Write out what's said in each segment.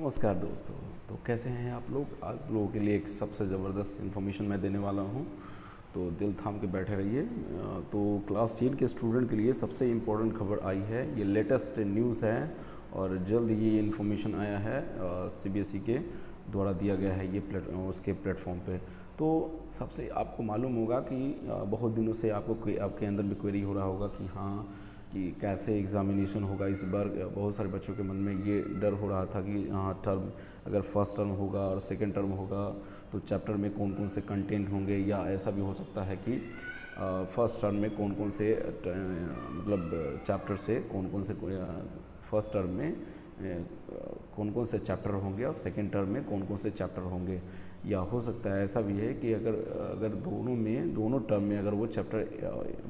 नमस्कार दोस्तों। तो कैसे हैं आप लोग? आप लोगों के लिए एक सबसे ज़बरदस्त इन्फॉर्मेशन मैं देने वाला हूं, तो दिल थाम के बैठे रहिए। तो क्लास 10 के स्टूडेंट के लिए सबसे इम्पोर्टेंट खबर आई है, ये लेटेस्ट न्यूज़ है और जल्द ये इन्फॉर्मेशन आया है सीबीएसई के द्वारा दिया गया है ये उसके प्लेटफॉर्म पे। तो सबसे आपको मालूम होगा कि बहुत दिनों से आपके अंदर भी क्वेरी हो रहा होगा कि हाँ, कि कैसे एग्ज़ामिनेशन होगा इस बार। बहुत सारे बच्चों के मन में ये डर हो रहा था कि हाँ, टर्म अगर फर्स्ट टर्म होगा और सेकंड टर्म होगा तो चैप्टर में कौन कौन से कंटेंट होंगे, या ऐसा भी हो सकता है कि फर्स्ट टर्म में कौन कौन से मतलब चैप्टर से कौन कौन से फर्स्ट टर्म में कौन कौन से चैप्टर होंगे और सेकंड टर्म में कौन कौन से चैप्टर होंगे। या हो सकता है ऐसा भी है कि अगर दोनों टर्म में अगर वो चैप्टर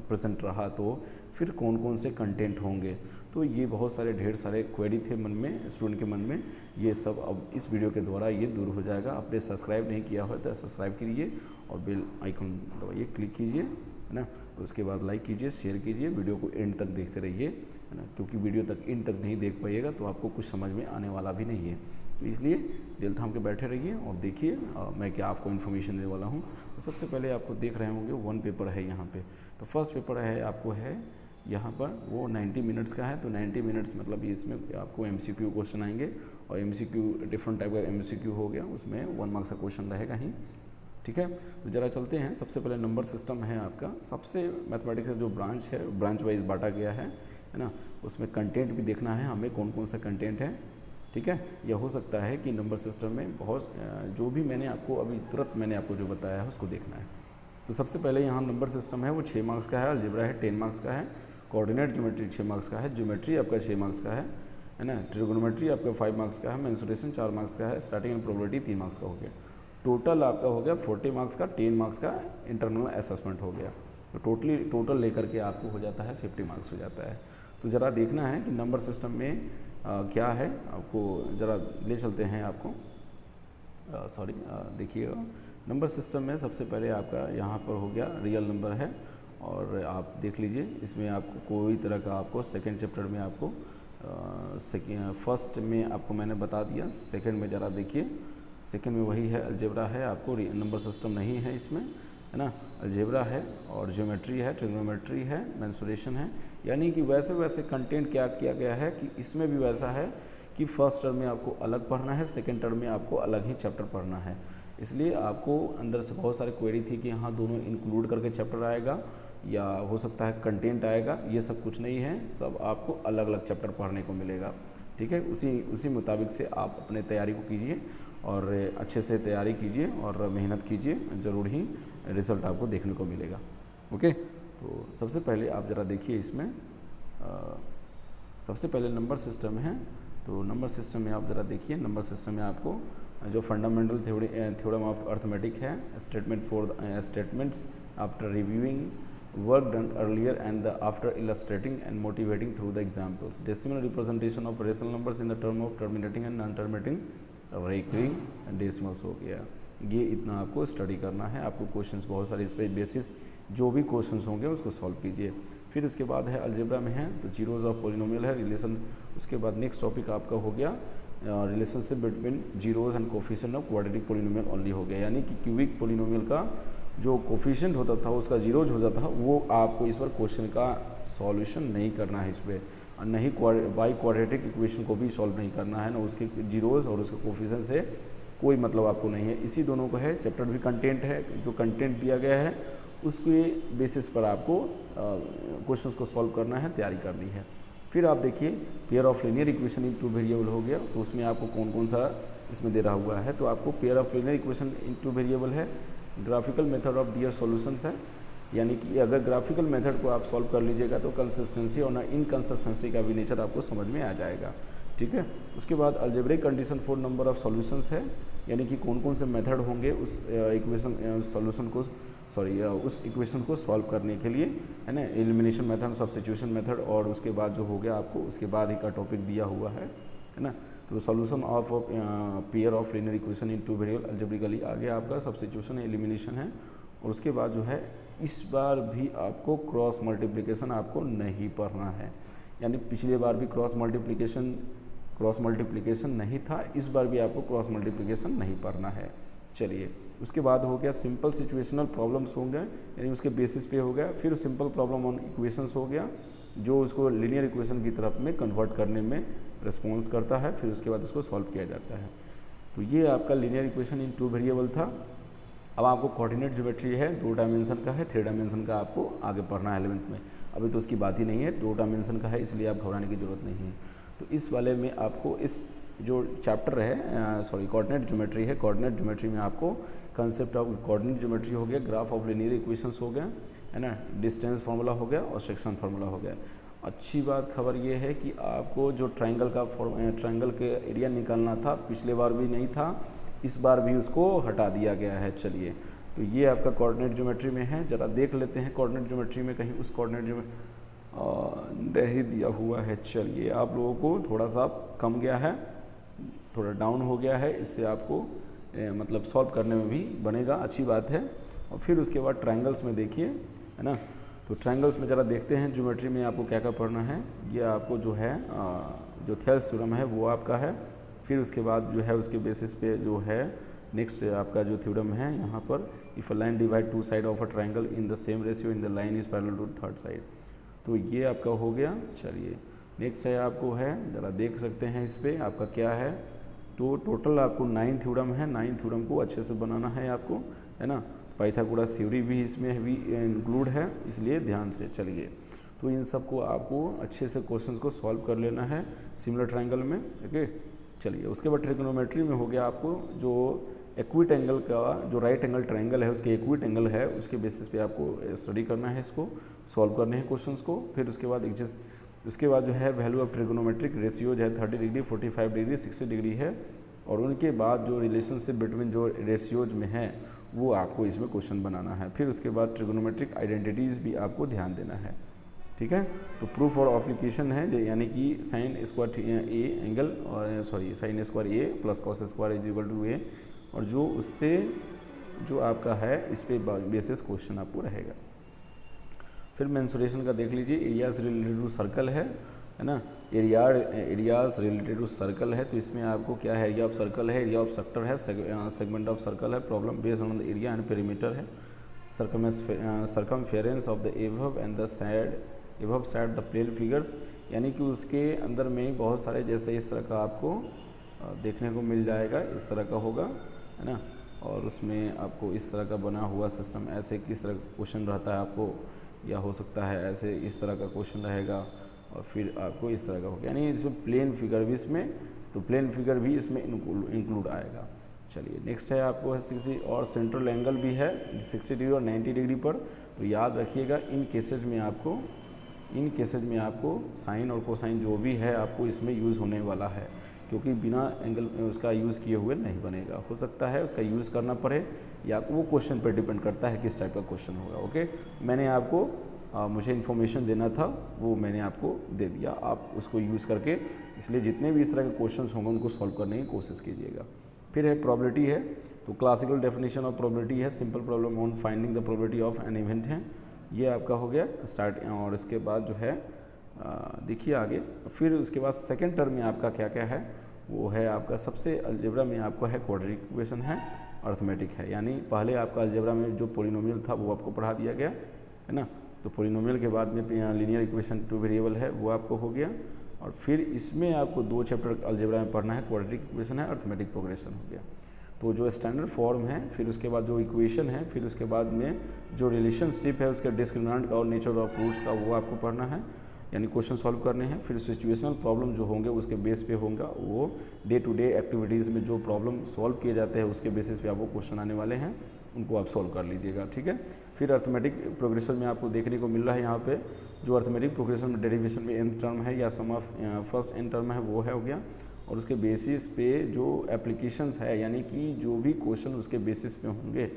प्रेजेंट रहा तो फिर कौन कौन से कंटेंट होंगे। तो ये बहुत सारे ढेर सारे क्वेरी थे मन में, स्टूडेंट के मन में। ये सब अब इस वीडियो के द्वारा ये दूर हो जाएगा। आपने सब्सक्राइब नहीं किया हो तो सब्सक्राइब कीजिए और बेल आइकन दबाइए, क्लिक कीजिए, है ना। उसके बाद लाइक कीजिए, शेयर कीजिए, वीडियो को एंड तक देखते रहिए, है ना, क्योंकि वीडियो तक एंड तक नहीं देख पाइएगा तो आपको कुछ समझ में आने वाला भी नहीं है। तो इसलिए दिल थाम के बैठे रहिए और देखिए मैं क्या आपको इन्फॉर्मेशन देने वाला हूँ। तो सबसे पहले आपको देख रहे होंगे वन पेपर है यहाँ पे। तो फर्स्ट पेपर है आपको है यहाँ पर, वो 90 मिनट्स का है। तो 90 मिनट्स मतलब इसमें आपको MCQ क्वेश्चन आएंगे और MCQ डिफरेंट टाइप का MCQ हो गया, उसमें 1 मार्क्स का क्वेश्चन रहेगा ही, ठीक है। तो ज़रा चलते हैं। सबसे पहले नंबर सिस्टम है आपका। सबसे मैथमेटिक्स का जो ब्रांच है, ब्रांच वाइज बांटा गया है ना। उसमें कंटेंट भी देखना है हमें, कौन कौन सा कंटेंट है, ठीक है। यह हो सकता है कि नंबर सिस्टम में बहुत जो भी मैंने आपको अभी तुरंत मैंने आपको जो बताया है उसको देखना है। तो सबसे पहले यहाँ नंबर सिस्टम है वो 6 मार्क्स का है, अलजेब्रा है 10 मार्क्स का है, कोऑर्डिनेट ज्योमेट्री 6 मार्क्स का है, ज्योमेट्री आपका 6 मार्क्स का है ना, ट्रिगोनोमेट्री आपका 5 मार्क्स का है, मेंसुरेशन 4 मार्क्स का है, स्टार्टिंग एंड प्रोबेबिलिटी 3 मार्क्स का हो गया। टोटल आपका हो गया 40 मार्क्स का, 10 मार्क्स का इंटरनल असेसमेंट हो गया। तो टोटल लेकर के आपको हो जाता है 50 मार्क्स हो जाता है। तो ज़रा देखना है कि नंबर सिस्टम में क्या है, आपको ज़रा ले चलते हैं आपको। देखिएगा नंबर सिस्टम में सबसे पहले आपका यहाँ पर हो गया रियल नंबर है, और आप देख लीजिए इसमें आपको कोई तरह का आपको सेकेंड चैप्टर में आपको फर्स्ट में आपको मैंने बता दिया, सेकेंड में ज़रा देखिए, सेकेंड में वही है, अलजेब्रा है, आपको नंबर सिस्टम नहीं है इसमें, है ना। अलजेब्रा है और ज्योमेट्री है, ट्रिग्नोमेट्री है, मेंसुरेशन है। यानी कि वैसे कंटेंट क्या किया गया है कि इसमें भी वैसा है कि फर्स्ट टर्म में आपको अलग पढ़ना है, सेकेंड टर्म में आपको अलग ही चैप्टर पढ़ना है। इसलिए आपको अंदर से बहुत सारी क्वेरी थी कि हाँ दोनों इंक्लूड करके चैप्टर आएगा या हो सकता है कंटेंट आएगा। ये सब कुछ नहीं है, सब आपको अलग अलग चैप्टर पढ़ने को मिलेगा, ठीक है। उसी मुताबिक से आप अपने तैयारी को कीजिए और अच्छे से तैयारी कीजिए और मेहनत कीजिए, ज़रूर ही रिज़ल्ट आपको देखने को मिलेगा, ओके। तो सबसे पहले आप ज़रा देखिए इसमें सबसे पहले नंबर सिस्टम है। तो नंबर सिस्टम में आप ज़रा देखिए, नंबर सिस्टम में आपको जो फंडामेंटल थ्योरम ऑफ अर्थमेटिक है, statements after reviewing work done earlier and after illustrating and motivating through the examples, decimal representation of rational numbers in the term of terminating and non-terminating recurring decimals हो गया। ये इतना आपको study करना है। आपको questions बहुत सारे इस पर बेसिस जो भी क्वेश्चंस होंगे उसको सॉल्व कीजिए। फिर उसके बाद है अलजेब्रा में है तो जीरोज ऑफ पॉलिनोमियल है, रिलेशन। उसके बाद नेक्स्ट टॉपिक आपका हो गया relationship between zeros and coefficient of quadratic polynomial only हो गया। यानी कि क्यूबिक पॉलिनोमियल का जो कोफिशिएंट होता था उसका जीरोज हो जाता था, वो आपको इस बार क्वेश्चन का सॉल्यूशन नहीं करना है इस पर, और नहीं बाई क्वाड्रेटिक इक्वेशन को भी सॉल्व नहीं करना है ना, उसके जीरोज और उसके कोफिशिएंट से कोई मतलब आपको नहीं है। इसी दोनों को है, चैप्टर भी कंटेंट है, जो कंटेंट दिया गया है उसके बेसिस पर आपको क्वेश्चंस को सॉल्व करना है, तैयारी करनी है। फिर आप देखिए pair of linear equation in two variable हो गया। तो उसमें आपको कौन कौन सा इसमें दे रहा हुआ है, तो आपको pair of linear equation in two variable है, graphical method of their solutions है। यानी कि अगर ग्राफिकल मेथड को आप सॉल्व कर लीजिएगा तो कंसिस्टेंसी और इनकंसिस्टेंसी का भी नेचर आपको समझ में आ जाएगा, ठीक है। उसके बाद algebraic condition for number of solutions है, यानी कि कौन कौन से मेथड होंगे उस उस इक्वेशन को सॉल्व करने के लिए, है ना। एलिमिनेशन मेथड, सब्स्टिट्यूशन मेथड, और उसके बाद जो हो गया आपको उसके बाद ही का टॉपिक दिया हुआ है ना। तो solution of pair of linear equation in two variable algebraically आ गया आपका, सब्स्टिट्यूशन एलिमिनेशन है। और उसके बाद जो है इस बार भी आपको क्रॉस मल्टीप्लिकेशन आपको नहीं पढ़ना है। यानी पिछले बार भी क्रॉस मल्टीप्लिकेशन क्रॉस मल्टीप्लिकेशन नहीं था, इस बार भी आपको क्रॉस मल्टीप्लिकेशन नहीं पढ़ना है। चलिए, उसके बाद हो गया सिंपल सिचुएशनल प्रॉब्लम्स हो गए, यानी उसके बेसिस पे हो गया। फिर सिंपल प्रॉब्लम ऑन इक्वेशंस हो गया, जो उसको लीनियर इक्वेशन की तरफ में कन्वर्ट करने में रिस्पॉन्स करता है, फिर उसके बाद उसको सॉल्व किया जाता है। तो ये आपका लीनियर इक्वेशन इन 2 वेरिएबल था। अब आपको कोऑर्डिनेट ज्योमेट्री है, 2 डायमेंशन का है, 3 डायमेंशन का आपको आगे पढ़ना है 11th में। अभी तो उसकी बात ही नहीं है, 2 डायमेंशन का है, इसलिए आप घबराने की ज़रूरत नहीं है। तो इस वाले में आपको इस जो चैप्टर है कोऑर्डिनेट ज्योमेट्री है, कोऑर्डिनेट ज्योमेट्री में आपको कंसेप्ट ऑफ कोऑर्डिनेट ज्योमेट्री हो गया, ग्राफ ऑफ लीनियर इक्वेशंस हो गया, है ना, डिस्टेंस फार्मूला हो गया और सेक्शन फार्मूला हो गया। अच्छी बात खबर ये है कि आपको जो ट्रायंगल के एरिया निकालना था, पिछले बार भी नहीं था, इस बार भी उसको हटा दिया गया है। चलिए, तो ये आपका कोऑर्डिनेट ज्योमेट्री में है। ज़रा देख लेते हैं कोऑर्डिनेट ज्योमेट्री में कहीं उस कोऑर्डिनेट ज्योमेट्री नहीं दिया हुआ है। चलिए, आप लोगों को थोड़ा सा कम गया है, थोड़ा डाउन हो गया है, इससे आपको मतलब सॉल्व करने में भी बनेगा, अच्छी बात है। और फिर उसके बाद ट्रायंगल्स में देखिए, है ना, तो ट्रायंगल्स में ज़रा देखते हैं ज्योमेट्री में आपको क्या क्या पढ़ना है। ये आपको जो है जो थेल्स थ्योरम है वो आपका है। फिर उसके बाद जो है उसके बेसिस पे जो है नेक्स्ट आपका जो थ्योरम है यहाँ पर, if a line divide 2 side of a triangle in the same ratio in the line is parallel to third side, तो ये आपका हो गया। चलिए, नेक्स्ट है आपको है, ज़रा देख सकते हैं इस पर आपका क्या है। तो टोटल आपको 9 थ्योरम है, 9 थ्योरम को अच्छे से बनाना है आपको, है ना। पाइथागोरस थ्योरी भी इसमें भी इंक्लूड है, इसलिए ध्यान से चलिए। तो इन सब को आपको अच्छे से क्वेश्चंस को सॉल्व कर लेना है सिमिलर ट्रायंगल में, ओके। चलिए, उसके बाद ट्रिग्नोमेट्री में हो गया आपको जो एक्विट एंगल का जो राइट एंगल ट्रायंगल है उसके एक्विट एंगल है, उसके बेसिस पे आपको स्टडी करना है, इसको सॉल्व करने हैं क्वेश्चंस को। फिर उसके बाद जो है वैल्यू ऑफ ट्रिग्नोमेट्रिक रेशियोज है 30 डिग्री, 45 डिग्री, 60 डिग्री है। और उनके बाद जो रिलेशनशिप बिटवीन जो रेशियोज में है वो आपको इसमें क्वेश्चन बनाना है। फिर उसके बाद ट्रिग्नोमेट्रिक आइडेंटिटीज़ भी आपको ध्यान देना है, ठीक है। तो प्रूफ और एप्लीकेशन है जो यानी कि साइन स्क्वायर ए एंगल और sine square A plus cos square is equal to A, और जो उससे जो आपका है इस पे बेसिस क्वेश्चन आपको रहेगा। फिर मेंसुरेशन का देख लीजिए, एरियाज रिलेटेड टू सर्कल है ना, एरियाज रिलेटेड टू सर्कल है। तो इसमें आपको क्या है, एरिया ऑफ सर्कल है, एरिया ऑफ सेक्टर है, सेगमेंट ऑफ सर्कल है, problem based on the area and perimeter है, circumference of the above and the side the plane figures, यानी कि उसके अंदर में बहुत सारे जैसे इस तरह का आपको देखने को मिल जाएगा, इस तरह का होगा, है ना। और उसमें आपको इस तरह का बना हुआ सिस्टम, ऐसे किस तरह का क्वेश्चन रहता है आपको, या हो सकता है ऐसे इस तरह का क्वेश्चन रहेगा, और फिर आपको इस तरह का होगा, यानी इसमें प्लेन फिगर भी इसमें, तो प्लेन फिगर भी इसमें इंक्लूड आएगा। चलिए, नेक्स्ट है आपको 60 और सेंट्रल एंगल भी है 60 डिग्री और 90 डिग्री पर। तो याद रखिएगा इन केसेज में आपको साइन और कोसाइन जो भी है आपको इसमें यूज़ होने वाला है, क्योंकि बिना एंगल उसका यूज़ किए हुए नहीं बनेगा। हो सकता है उसका यूज़ करना पड़े, या वो क्वेश्चन पर डिपेंड करता है किस टाइप का क्वेश्चन होगा, ओके। मैंने आपको मुझे इन्फॉर्मेशन देना था वो मैंने आपको दे दिया, आप उसको यूज़ करके, इसलिए जितने भी इस तरह के क्वेश्चंस होंगे उनको सॉल्व करने की कोशिश कीजिएगा। फिर है प्रोबेबिलिटी है, तो क्लासिकल डेफिनेशन ऑफ प्रोबेबिलिटी है, simple problem on finding the probability of an event है, ये आपका हो गया स्टार्ट। और इसके बाद जो है देखिए आगे, फिर उसके बाद सेकेंड टर्म में आपका क्या क्या है, वो है आपका सबसे अलजेब्रा में आपका है क्वाड्रेटिक इक्वेशन है, अर्थमेटिक है, यानी पहले आपका अलजेब्रा में जो पॉलिनोमियल था वो आपको पढ़ा दिया गया, है ना। तो पॉलिनोमियल के बाद में लीनियर इक्वेशन 2 वेरिएबल है वो आपको हो गया। और फिर इसमें आपको 2 चैप्टर अलजेब्रा में पढ़ना है, क्वाड्रेटिक इक्वेशन है, अर्थमेटिक प्रोग्रेशन हो गया। तो जो स्टैंडर्ड फॉर्म है, फिर उसके बाद जो इक्वेशन है, फिर उसके बाद में जो रिलेशनशिप है उसके डिस्क्रिमिनेंट का और नेचर ऑफ रूट्स का वो आपको पढ़ना है, यानी क्वेश्चन सॉल्व करने हैं। फिर सिचुएशनल प्रॉब्लम जो होंगे उसके बेस पे होगा, वो डे टू डे एक्टिविटीज़ में जो प्रॉब्लम सॉल्व किए जाते हैं उसके बेसिस पे आपको क्वेश्चन आने वाले हैं, उनको आप सॉल्व कर लीजिएगा, ठीक है। फिर अर्थमेटिक प्रोग्रेशन में आपको देखने को मिल रहा है यहाँ पे जो अर्थमेटिक प्रोग्रेशन में डेरिवेशन में nth टर्म है या सम ऑफ फर्स्ट n टर्म है वो है हो गया। और उसके बेसिस पे जो एप्लीकेशंस है, यानी कि जो भी क्वेश्चन उसके बेसिस पे होंगे,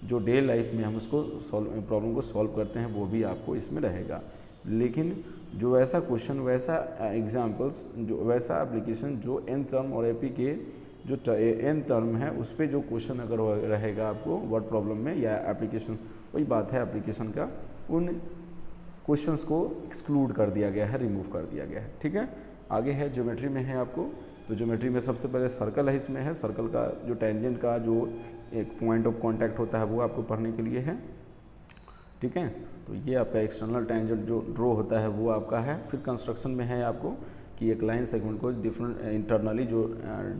जो डे लाइफ में हम उसको प्रॉब्लम को सॉल्व करते हैं वो भी आपको इसमें रहेगा। लेकिन जो वैसा क्वेश्चन, वैसा एग्जाम्पल्स, जो वैसा एप्लीकेशन जो nth टर्म और एपी के जो nth टर्म है उस पर जो क्वेश्चन अगर रहेगा आपको वर्ड प्रॉब्लम में या एप्लीकेशन, वही बात है एप्लीकेशन का, उन क्वेश्चंस को एक्सक्लूड कर दिया गया है, रिमूव कर दिया गया है, ठीक है। आगे है ज्योमेट्री में है आपको तो ज्योमेट्री में सबसे पहले सर्कल है, इसमें है सर्कल का जो टेंजेंट का जो एक पॉइंट ऑफ कांटेक्ट होता है वो आपको पढ़ने के लिए है, ठीक है। तो ये आपका एक्सटर्नल टेंजेंट जो ड्रॉ होता है वो आपका है। फिर कंस्ट्रक्शन में है आपको कि एक लाइन सेगमेंट को डिफरेंट इंटरनली जो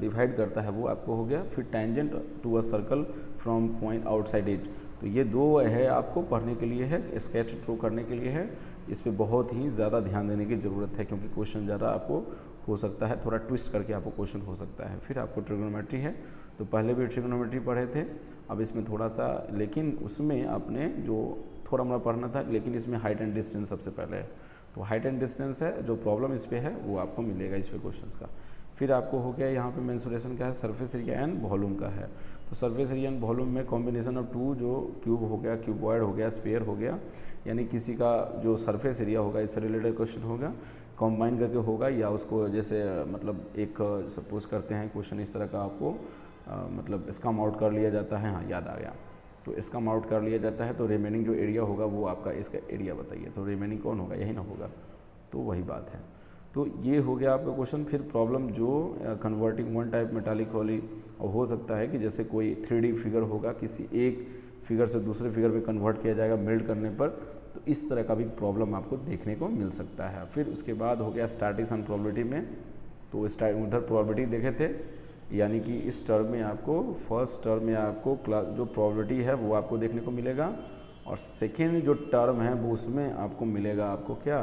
डिवाइड करता है वो आपको हो गया। फिर tangent to a circle from point outside it, तो ये दो है आपको पढ़ने के लिए है, स्केच ड्रॉ करने के लिए है। इस पर बहुत ही ज़्यादा ध्यान देने की ज़रूरत है क्योंकि क्वेश्चन ज़्यादा आपको हो सकता है, थोड़ा ट्विस्ट करके आपको क्वेश्चन हो सकता है। फिर आपको ट्रिग्नोमेट्री है, तो पहले भी ट्रिग्नोमेट्री पढ़े थे, अब इसमें थोड़ा सा, लेकिन उसमें आपने जो थोड़ा मोड़ा पढ़ना था, लेकिन इसमें हाइट एंड डिस्टेंस सबसे पहले है। तो हाइट एंड डिस्टेंस है, जो प्रॉब्लम इस पे है वो आपको मिलेगा इस पे क्वेश्चंस का। फिर आपको हो गया यहाँ पे मेंसुरेशन का है, सरफेस एरिया एंड वॉल्यूम का है। तो सरफेस एरिया एंड वॉल्यूम में कॉम्बिनेशन ऑफ टू, जो क्यूब हो गया, क्यूबॉइड हो गया, स्फीयर हो गया, यानी किसी का जो सरफेस एरिया होगा इससे रिलेटेड क्वेश्चन होगा, कॉम्बाइन करके होगा, या उसको जैसे मतलब एक सपोज करते हैं क्वेश्चन इस तरह का आपको मतलब स्कम आउट कर लिया जाता है, हाँ याद आ गया, तो स्कम आउट कर लिया जाता है, तो रिमेनिंग जो एरिया होगा वो आपका इसका एरिया बताइए, तो रिमेनिंग कौन होगा, यही ना होगा, तो वही बात है। तो ये हो गया आपका क्वेश्चन। फिर प्रॉब्लम जो कन्वर्टिंग वन टाइप मेटालिक वॉली, और हो सकता है कि जैसे कोई 3D फिगर होगा, किसी एक फिगर से दूसरे फिगर में कन्वर्ट किया जाएगा मेल्ट करने पर, तो इस तरह का भी प्रॉब्लम आपको देखने को मिल सकता है। फिर उसके बाद हो गया स्टैटिक्स एंड प्रोबेबिलिटी में, तो उधर प्रोबेबिलिटी देखे थे, यानी कि इस टर्म में आपको फर्स्ट टर्म में आपको जो प्रोबेबिलिटी है वो आपको देखने को मिलेगा, और सेकेंड जो टर्म है वो उसमें आपको मिलेगा आपको क्या,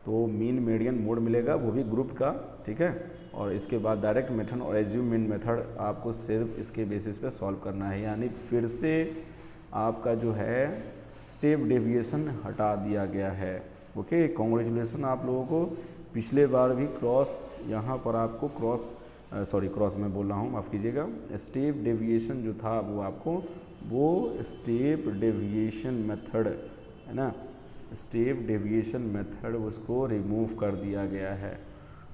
तो मीन मीडियन मोड मिलेगा, वो भी ग्रुप का, ठीक है। और इसके बाद डायरेक्ट मेथड और एज्यूम मीन मेथड आपको सिर्फ इसके बेसिस पे सॉल्व करना है, यानी फिर से आपका जो है स्टेप डेविएशन हटा दिया गया है। ओके, कॉन्ग्रेचुलेसन आप लोगों को। पिछले बार भी क्रॉस, यहाँ पर आपको क्रॉस मैं बोल रहा हूँ, माफ़ कीजिएगा, स्टेप डेविएशन जो था वो आपको, वो स्टेप डेविएशन मेथड है ना, स्टेप डेविएशन मेथड उसको रिमूव कर दिया गया है,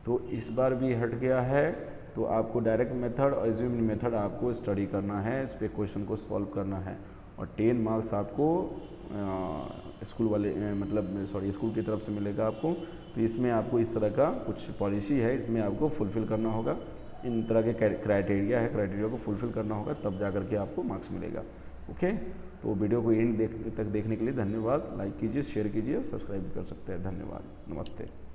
तो इस बार भी हट गया है। तो आपको डायरेक्ट मेथड और एज्यूम्ड मेथड आपको स्टडी करना है, इस पे क्वेश्चन को सॉल्व करना है, और 10 मार्क्स आपको स्कूल स्कूल की तरफ से मिलेगा आपको। तो इसमें आपको इस तरह का कुछ पॉलिसी है, इसमें आपको फुलफ़िल करना होगा, इन तरह के क्राइटेरिया को फुलफ़िल करना होगा, तब जा कर के आपको मार्क्स मिलेगा। ओके, तो वीडियो को एंड तक देखने के लिए धन्यवाद। लाइक कीजिए, शेयर कीजिए और सब्सक्राइब भी कर सकते हैं। धन्यवाद, नमस्ते।